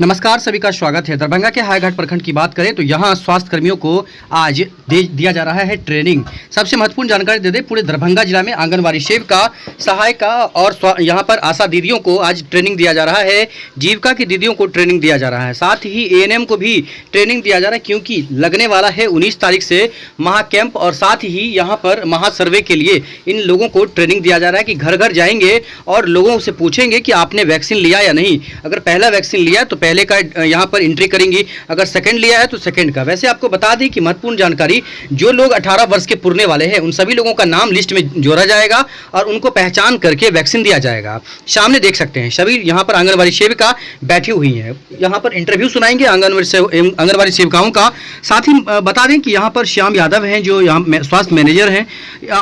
नमस्कार, सभी का स्वागत है। दरभंगा के हायाघाट प्रखंड की बात करें तो यहाँ स्वास्थ्य कर्मियों को आज दिया जा रहा है ट्रेनिंग। सबसे महत्वपूर्ण जानकारी दे दें, पूरे दरभंगा जिला में आंगनबाड़ी सेविका, सहायिका और यहाँ पर आशा दीदियों को आज ट्रेनिंग दिया जा रहा है। जीविका की दीदियों को ट्रेनिंग दिया जा रहा है, साथ ही एएनएम को भी ट्रेनिंग दिया जा रहा है, क्योंकि लगने वाला है 19 तारीख से महाकैंप और साथ ही यहाँ पर महासर्वे के लिए इन लोगों को ट्रेनिंग दिया जा रहा है कि घर घर जाएंगे और लोगों से पूछेंगे कि आपने वैक्सीन लिया या नहीं। अगर पहला वैक्सीन लिया तो पहले का यहाँ पर एंट्री करेंगी, अगर सेकंड लिया है तो सेकंड का। वैसे आपको बता दें कि महत्वपूर्ण जानकारी, जो लोग 18 वर्ष के पुरने वाले हैं उन सभी लोगों का नाम लिस्ट में जोड़ा जाएगा और उनको पहचान करके वैक्सीन दिया जाएगा। सामने देख सकते हैं सभी यहाँ पर आंगनबाड़ी सेविका बैठी हुई हैं, यहाँ पर इंटरव्यू सुनाएंगे आंगनबाड़ी सेविकाओं का। साथ ही बता दें कि यहाँ पर श्याम यादव हैं जो यहाँ स्वास्थ्य मैनेजर हैं।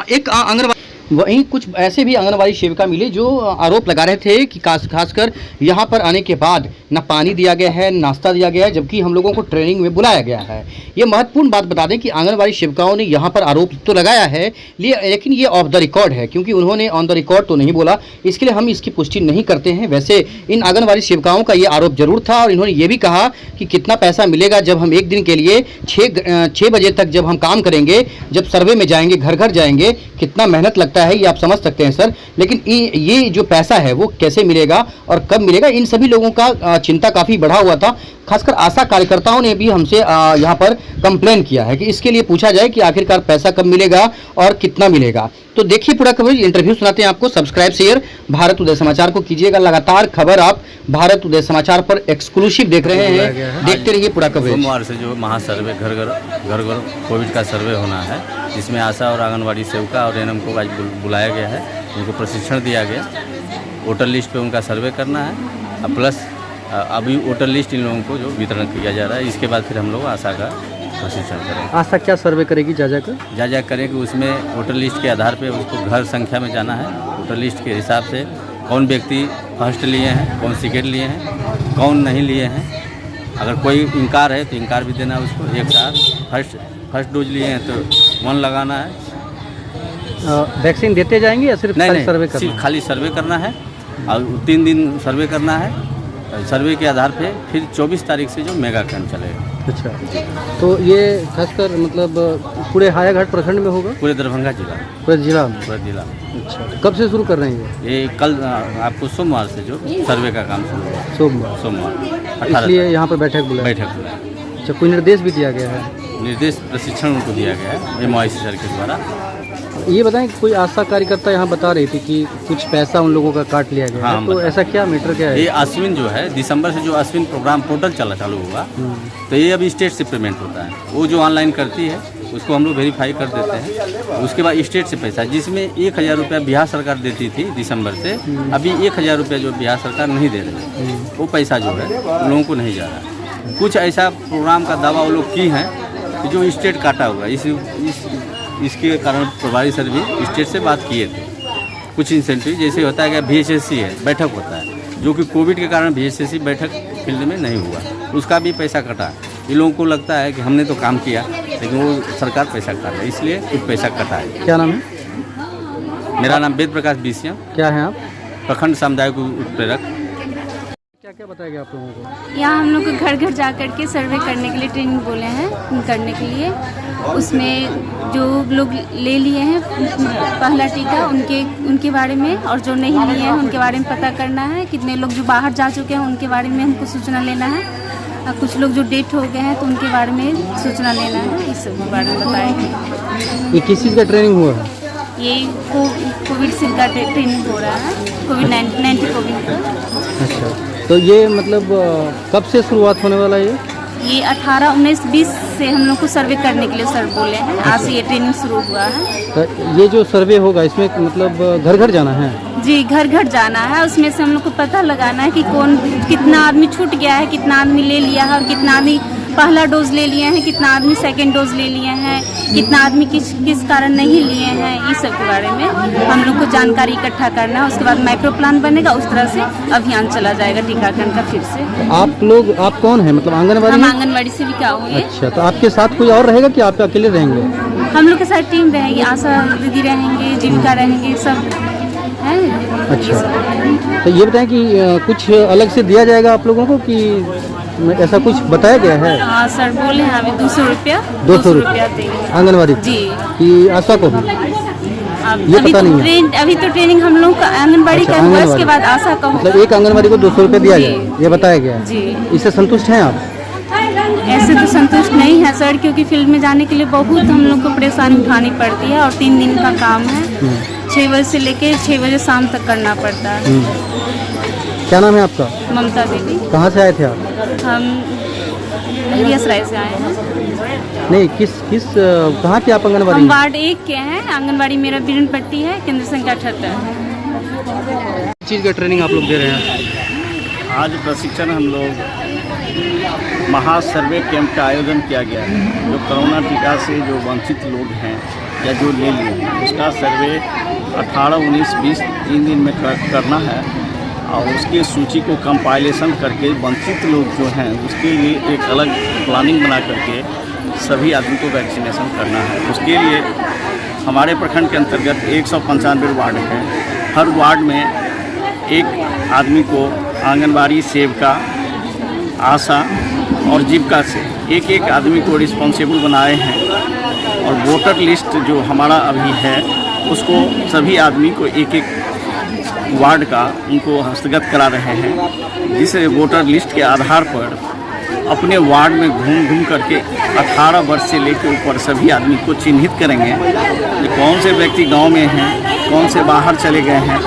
एक आंगनबाड़ी वहीं कुछ ऐसे भी आंगनबाड़ी सेविका मिले जो आरोप लगा रहे थे कि खासकर यहाँ पर आने के बाद न पानी दिया गया है, नाश्ता दिया गया है, जबकि हम लोगों को ट्रेनिंग में बुलाया गया है। ये महत्वपूर्ण बात बता दें कि आंगनबाड़ी सेविकाओं ने यहाँ पर आरोप तो लगाया है, लेकिन ये ऑफ द रिकॉर्ड है, क्योंकि उन्होंने ऑन द रिकॉर्ड तो नहीं बोला, इसके लिए हम इसकी पुष्टि नहीं करते हैं। वैसे इन आंगनबाड़ी सेविकाओं का ये आरोप जरूर था और इन्होंने ये भी कहा कि कितना पैसा मिलेगा जब हम एक दिन के लिए 6 बजे तक जब हम काम करेंगे, जब सर्वे में जाएंगे, घर घर जाएंगे, कितना मेहनत लगता है ये आप समझ सकते हैं सर। लेकिन ये जो पैसा है वो कैसे मिलेगा और कब मिलेगा, इन सभी लोगों का चिंता काफ़ी बढ़ा हुआ था। खासकर आशा कार्यकर्ताओं ने भी हमसे यहाँ पर कंप्लेन किया है कि इसके लिए पूछा जाए कि आखिरकार पैसा कब मिलेगा और कितना मिलेगा। तो देखिए पूरा कवरेज, इंटरव्यू सुनाते हैं आपको। सब्सक्राइब शेयर भारत उदय समाचार को कीजिएगा। लगातार खबर आप भारत उदय समाचार पर एक्सक्लूसिव देख रहे हैं, देखते रहिए पूरा कवरेज। सोमवार से जो महासर्वे घर घर कोविड का सर्वे होना है, जिसमें आशा और आंगनबाड़ी सेविका और एएनएम को आज बुलाया गया है, उनको प्रशिक्षण दिया गया। वोटर लिस्ट पे उनका सर्वे करना है, प्लस अभी वोटर लिस्ट इन लोगों को जो वितरण किया जा रहा है। इसके बाद फिर हम लोग आशा का प्रशिक्षण करेंगे। आशा क्या सर्वे करेगी? जा करेंगे, उसमें वोटर लिस्ट के आधार पे उसको घर संख्या में जाना है। वोटर लिस्ट के हिसाब से कौन व्यक्ति फर्स्ट लिए हैं, कौन सेकेंड लिए हैं, कौन नहीं लिए हैं। अगर कोई इनकार है तो इनकार भी देना है उसको। एक साथ फर्स्ट डोज लिए हैं तो 1 लगाना है। वैक्सीन देते जाएंगे या सिर्फ नहीं, सर्वे करना? खाली सर्वे करना है और 3 दिन सर्वे करना है। सर्वे के आधार पे फिर 24 तारीख से जो मेगा कैंप चलेगा। अच्छा, तो ये खासकर मतलब पूरे हायाघाट प्रखंड में होगा? पूरे दरभंगा जिला, पूरे जिला में? पूरे जिला में। अच्छा, कब से शुरू कर रहे हैं ये? कल आपको सोमवार से जो सर्वे का काम शुरू होगा। सोमवार इसलिए यहाँ पर बैठक बुलाया। अच्छा, कोई निर्देश भी दिया गया है? निर्देश प्रशिक्षण उनको दिया गया है MOIC सर के द्वारा। ये बताएं कि कोई आशा कार्यकर्ता यहाँ बता रही थी कि कुछ पैसा उन लोगों का काट लिया गया है, तो ऐसा क्या मैटर क्या है? ये अश्विन जो है, दिसंबर से जो अश्विन प्रोग्राम पोर्टल चालू हुआ, तो ये अभी स्टेट से पेमेंट होता है। वो जो ऑनलाइन करती है उसको हम लोग वेरीफाई कर देते हैं। उसके बाद स्टेट से पैसा, जिसमें 1000 रुपया बिहार सरकार देती थी दिसंबर से, अभी 1000 रुपया जो बिहार सरकार नहीं दे रही, वो पैसा जो है उन लोगों को नहीं जा रहा। कुछ ऐसा प्रोग्राम का दावा वो लोग की हैं जो स्टेट काटा हुआ। इसके कारण प्रभारी सर भी स्टेट से बात किए थे। कुछ इंसेंटिव जैसे होता है कि VHSC है, बैठक होता है, जो कि कोविड के कारण VHSC बैठक फील्ड में नहीं हुआ, उसका भी पैसा कटा। इन लोगों को लगता है कि हमने तो काम किया, लेकिन वो सरकार पैसा काट रही है, इसलिए कुछ पैसा कटा है। क्या नाम है? मेरा नाम वेद प्रकाश बीसिया। क्या है आप? प्रखंड सामुदायिक उत्प्रेरक। क्या बताया गया आप लोगों को? यहाँ हम लोग को घर घर जा कर के सर्वे करने के लिए ट्रेनिंग बोले हैं करने के लिए। उसमें जो लोग ले लिए हैं पहला टीका, उनके बारे में, और जो नहीं लिए हैं उनके बारे में पता करना है। कितने लोग जो बाहर जा चुके हैं उनके बारे में हमको सूचना लेना है। और कुछ लोग जो डेथ हो गए हैं तो उनके बारे में सूचना लेना है। इस सब के बारे में बताएंगे। ये किस चीज़ का ट्रेनिंग हुआ है? ये कोविड से का ट्रेनिंग हो रहा है, कोविड-19 कोविड का। अच्छा, तो ये मतलब कब से शुरुआत होने वाला है? ये 18, 19, 20 से हम लोग को सर्वे करने के लिए सर बोले हैं। आज से ये ट्रेनिंग शुरू हुआ है। तो ये जो सर्वे होगा इसमें मतलब घर घर जाना है? जी, घर घर जाना है। उसमें से हम लोग को पता लगाना है कि कितना आदमी छूट गया है, कितना आदमी ले लिया है, और कितना आदमी पहला डोज ले लिए हैं, कितना आदमी सेकंड डोज ले लिए हैं, कितना आदमी किस कारण नहीं लिए हैं। इस सब के बारे में हम लोग को जानकारी इकट्ठा करना है। उसके बाद माइक्रो प्लान बनेगा, उस तरह से अभियान चला जाएगा टीकाकरण का। फिर से आप कौन है? मतलब आंगनबाड़ी? हम आंगनबाड़ी सेविका होंगे। अच्छा, तो आपके साथ कोई और रहेगा कि आप अकेले रहेंगे? हम लोग के साथ टीम रहेगी, आशा दीदी रहेंगे, जीविका रहेंगे, सब है। अच्छा, तो ये बताएं कि कुछ अलग से दिया जाएगा आप लोगों को कि ऐसा कुछ बताया गया है? हाँ सर बोले हैं अभी 200 रुपया 200 रुपया देंगे आंगनवाड़ी जी। कि आशा को भी? ये अभी पता तो नहीं है। अभी तो ट्रेनिंग हम लोग का आंगनबाड़ी अच्छा, का हुआ, आंगनबाड़ी। इसके बाद आशा का होगा। मतलब एक आंगनवाड़ी को 200 रुपये दिया जी। जाए, ये बताया गया है। जी इससे संतुष्ट हैं आप? ऐसे तो संतुष्ट नहीं है सर, क्योंकि फील्ड में जाने के लिए बहुत हम लोग को परेशानी उठानी पड़ती है और 3 दिन का काम है। 6 बजे से लेके 6 बजे शाम तक करना पड़ता है। क्या नाम है आपका? ममता देवी। कहाँ से आए थे आप? हम लहरियासराय से आए हैं। नहीं, किस कहाँ के आप आंगनवाड़ी? हम वार्ड 1 के हैं। आंगनबाड़ी मेरा बीरन पट्टी है, केंद्र संख्या 78। चीज़ का ट्रेनिंग आप लोग दे रहे हैं? आज प्रशिक्षण हम लोग महासर्वे कैंप का आयोजन किया गया है। जो कोरोना टीका से जो वंचित लोग हैं या जो ले लिए हैं, उसका सर्वे 18, 19, 20 3 दिन में करना है और उसकी सूची को कंपाइलेशन करके वंचित लोग जो हैं उसके लिए एक अलग प्लानिंग बना करके सभी आदमी को वैक्सीनेशन करना है। उसके लिए हमारे प्रखंड के अंतर्गत 195 वार्ड हैं। हर वार्ड में एक आदमी को आंगनबाड़ी सेविका, आशा और जीविका से एक आदमी को रिस्पॉन्सिबल बनाए हैं और वोटर लिस्ट जो हमारा अभी है उसको सभी आदमी को एक वार्ड का उनको हस्तगत करा रहे हैं, जिस वोटर लिस्ट के आधार पर अपने वार्ड में घूम करके 18 वर्ष से लेकर ऊपर सभी आदमी को चिन्हित करेंगे कि कौन से व्यक्ति गांव में हैं, कौन से बाहर चले गए हैं,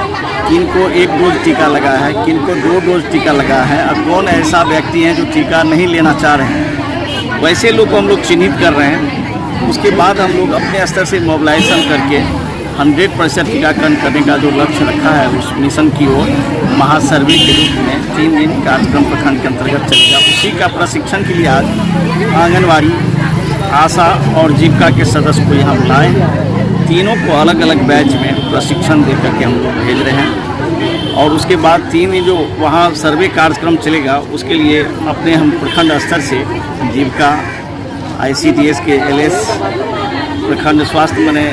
किनको 1 डोज टीका लगा है, किनको 2 डोज टीका लगा है और कौन ऐसा व्यक्ति हैं जो टीका नहीं लेना चाह रहे हैं। वैसे लोग को हम लोग चिन्हित कर रहे हैं। उसके बाद हम लोग अपने स्तर से मोबिलाइजेशन करके 100% टीकाकरण करने का जो लक्ष्य रखा है उस मिशन की ओर महासर्वे के रूप में 3 दिन कार्यक्रम प्रखंड के अंतर्गत चलेगा। उसी का प्रशिक्षण के लिए आज आंगनवाड़ी, आशा और जीविका के सदस्य को यहाँ बुलाए। तीनों को अलग अलग बैच में प्रशिक्षण दे करके हम लोग भेज रहे हैं और उसके बाद 3 दिन जो वहाँ सर्वे कार्यक्रम चलेगा उसके लिए अपने हम प्रखंड स्तर से जीविका, ICDS के LS, प्रखंड स्वास्थ्य मैंने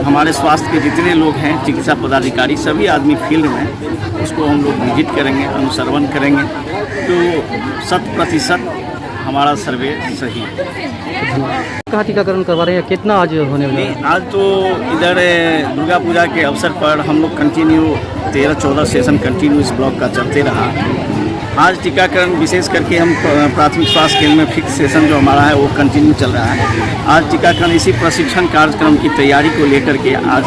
हमारे स्वास्थ्य के जितने लोग हैं, चिकित्सा पदाधिकारी, सभी आदमी फील्ड में उसको हम लोग विजिट करेंगे, अनुसरण करेंगे तो 100% हमारा सर्वे सही है। कहाँ टीकाकरण करवा रहे हैं? कितना आज होने वाला है? आज तो इधर दुर्गा पूजा के अवसर पर हम लोग कंटिन्यू 13-14 सेशन कंटिन्यू इस ब्लॉक का चलते रहा। आज टीकाकरण विशेष करके हम प्राथमिक स्वास्थ्य केंद्र में फिक्स सेशन जो हमारा है वो कंटिन्यू चल रहा है। आज टीकाकरण इसी प्रशिक्षण कार्यक्रम की तैयारी को लेकर के आज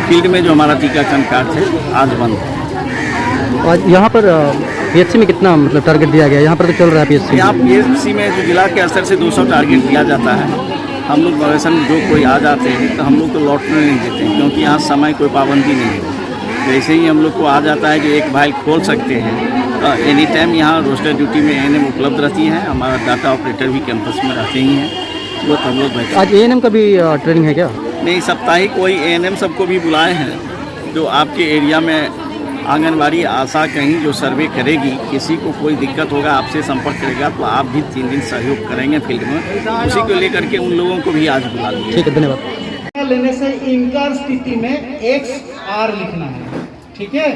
फील्ड में जो हमारा टीकाकरण कार्य है आज बंद है। आज यहाँ पर PHC में कितना मतलब टारगेट दिया गया? यहाँ पर तो चल रहा है PHC। यहाँ PHC में जो जिला के स्तर से 200 टारगेट दिया जाता है। हम लोग वैसन जो कोई आ जाते हैं तो हम लोग तो लौटने नहीं देते हैं, क्योंकि यहाँ समय कोई पाबंदी नहीं है। जैसे ही हम लोग को आ जाता है जो एक फाइल खोल सकते हैं, एनी टाइम यहाँ रोस्टर ड्यूटी में ANM उपलब्ध रहती हैं। हमारा डाटा ऑपरेटर भी कैंपस में रहते ही हैं, वो हम लोग बैठे। आज ANM का भी ट्रेनिंग है क्या? नहीं, साप्ताहिक वही ANM सबको भी बुलाए हैं। जो आपके एरिया में आंगनबाड़ी, आशा कहीं जो सर्वे करेगी, किसी को कोई दिक्कत होगा आपसे संपर्क करेगा तो आप भी 3 दिन सहयोग करेंगे फील्ड में। उसी को लेकर के उन लोगों को भी आज बुला लिया। ठीक है, धन्यवाद। लेने से इनकार स्थिति में XR लिखना है, ठीक है।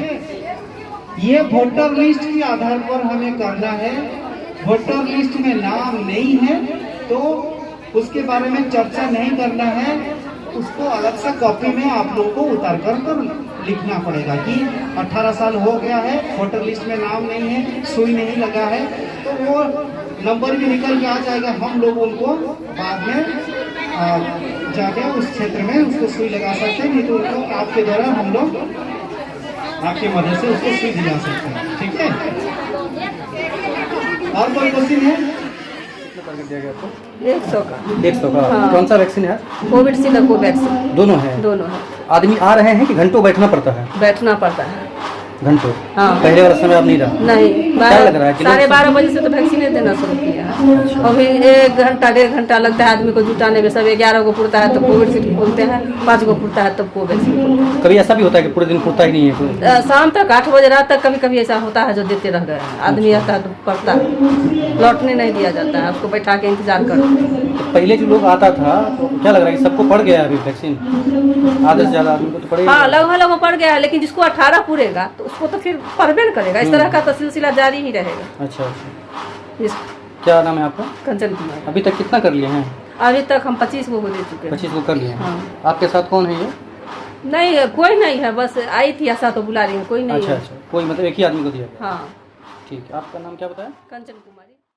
ये वोटर लिस्ट के आधार पर हमें करना है। वोटर लिस्ट में नाम नहीं है तो उसके बारे में चर्चा नहीं करना है, उसको अलग से कॉपी में आप लोग को उतार कर लिखना पड़ेगा कि 18 साल हो गया है, वोटर लिस्ट में नाम नहीं है, सुई नहीं लगा है, तो वो नंबर भी निकल के आ जाएगा। हम लोग उनको बाद में जाके उस क्षेत्र में उसको सुई लगा सकते हैं, नहीं तो उनको आपके द्वारा हम लोग आपकी मदद से उसको सुई दिला सकते हैं, ठीक है। और कोई क्वेश्चन है? 100 का। 100 का। हाँ। कौन सा वैक्सीन है? कोविड और कोवैक्सीन दोनों है? दोनों है। आदमी आ रहे हैं कि घंटों बैठना पड़ता है? बैठना पड़ता है। घंटों? हाँ। पहले वाला समय अब नहीं रहा? नहीं, क्या लग रहा है कि लोग- 12:30 बजे से तो वैक्सीन देना शुरू किया है। अभी 1 घंटा 1.5 घंटा लगता है आदमी को जुटाने में। सब 11 को पुरता है तो कोविड बोलते हैं, 5 को पुरता है तब कोवैक्सीन। कभी ऐसा भी होता है कि पूरे दिन पुरता ही नहीं है कोई? शाम तक 8 बजे रात तक कभी कभी ऐसा होता है जो देते रह गए हैं। आदमी आता है तो पड़ता है, लौटने नहीं दिया जाता है, उसको बैठा के इंतजार करो। तो पहले जो लोग आता था तो क्या लग रहा है कि सबको पड़ गया है अभी वैक्सीन? आधे से ज़्यादा आदमी को तो पड़ेगा। हाँ, लगभग पड़ गया है, लेकिन जिसको 18 पूरेगा तो उसको तो फिर पढ़बे न करेगा। इस तरह का तो सिलसिला जारी ही रहेगा। अच्छा अच्छा। इस क्या नाम है आपका? कंचन कुमार। अभी तक कितना कर लिए हैं? अभी तक हम 25 को दे चुके हैं। 25 को कर लिए हैं। हाँ। आपके साथ कौन है ये? नहीं, कोई नहीं है, बस आई थी ऐसा तो बुला रही है, कोई नहीं अच्छा है। अच्छा, कोई मतलब एक ही आदमी को दिया? हाँ, ठीक है। आपका नाम क्या बताया? कंचन कुमारी।